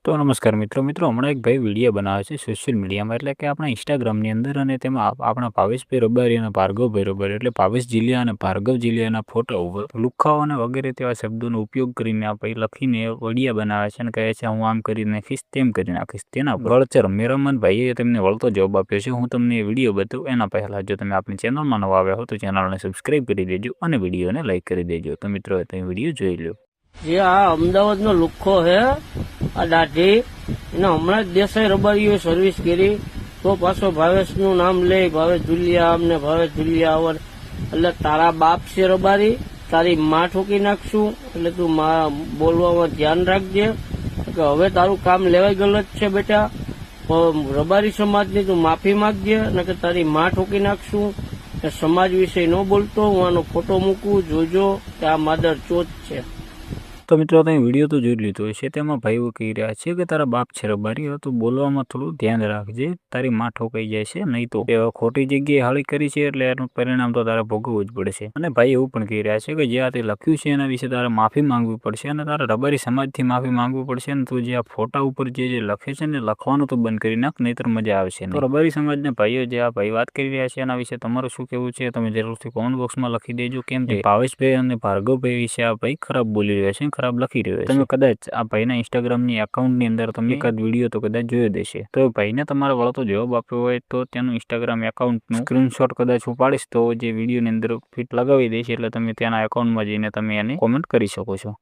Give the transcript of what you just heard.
તો નમસ્કાર મિત્રો હમણાં એક ભાઈ વિડીયો બનાવે છે સોશિયલ મીડિયામાં એટલે કે આપણા ઇન્સ્ટાગ્રામની અંદર અને તેમાં આપણા ભાવેશભાઈ રબારી અને ભાર્ગવભાઈ રબારી એટલે ભાવેશ જીલિયા અને ભાર્ગવ જીલિયાના ફોટો ઉપર લુખાઓ અને વગેરે તેવા શબ્દોનો ઉપયોગ કરીને આ ભાઈ લખીને વિડીયો બનાવે છે અને કહે છે હું આમ કરી નાખીશ તેમ કરી નાખીશ. તેના વળચર મેરામન ભાઈએ તેમને વળતો જવાબ આપ્યો છે. હું તમને એ વિડીયો બતાવું એના પહેલા જો તમે આપણી ચેનલમાં નવા આવ્યા હો તો ચેનલને સબસ્ક્રાઈબ કરી દેજો અને વિડીયોને લાઈક કરી દેજો. તો મિત્રો તમે વિડીયો જોઈ લો. જે આ અમદાવાદનો લુખ્ખો હે આ દાઢી એને હમણાં જ દેસાઈ રબારીઓએ સર્વિસ કરી તો પાછો ભાવેશનું નામ લે ભાવેશ ધુલિયા અમને ભાવેશ ધુલિયા આવર એટલે તારા બાપ છે રબારી તારી માં ઠોકી નાખશું એટલે તું બોલવામાં ધ્યાન રાખજે કે હવે તારું કામ લેવાઈ ગયેલું જ છે બેટા. રબારી સમાજની તું માફી માંગજે અને કે તારી માં ઠોકી નાખશું. સમાજ વિશે ન બોલતો હું આનો ફોટો મૂકું જોજો કે આ માદર ચોથ છે. તો મિત્રો તમે વિડીયો તો જોઈ લીધો હશે. તેમાં ભાઈઓ કહી રહ્યા છે કે તારા બાપ છે રબારી તો બોલવામાં થોડું ધ્યાન રાખજે તારી માં ઠોકાઈ જાય છે નહીં તો ખોટી જગ્યાએ હાળી કરી છે એટલે એનું પરિણામ તો તારે ભોગવવું જ પડશે. અને ભાઈ એવું પણ કહી રહ્યા છે કે જે આ તે લખ્યું છે એના વિશે તારે માફી માંગવી પડશે અને તારે રબારી સમાજથી માફી માંગવી પડશે અને તું જે આ ફોટા ઉપર જે લખે છે ને લખવાનું તો બંધ કરી નાખ નહીતર મજા આવશે. તો રબારી સમાજના ભાઈઓ જે આ ભાઈ વાત કરી રહ્યા છે એના વિશે તમારું શું કહેવું છે તમે જરૂરથી કોમેન્ટ બોક્સમાં લખી દેજો. કેમ કે ભાવેશભાઈ અને ભાર્ગવભાઈ વિશે આ ભાઈ ખરાબ બોલી રહ્યા છે, ખરાબ લખી રહ્યો છે. તમે કદાચ આ ભાઈના ઇન્સ્ટાગ્રામની એકાઉન્ટની અંદર તમે એકાદ વિડીયો તો કદાચ જોયો દેશે. તો ભાઈને તમારે વળતો જવાબ આપ્યો હોય તો તેનું ઇન્સ્ટાગ્રામ એકાઉન્ટનું સ્ક્રીનશોટ કદાચ હું પાડીશ તો જે વિડીયોની અંદર ફિટ લગાવી દઈશ એટલે તમે તેના એકાઉન્ટમાં જઈને તમે એને કોમેન્ટ કરી શકો છો.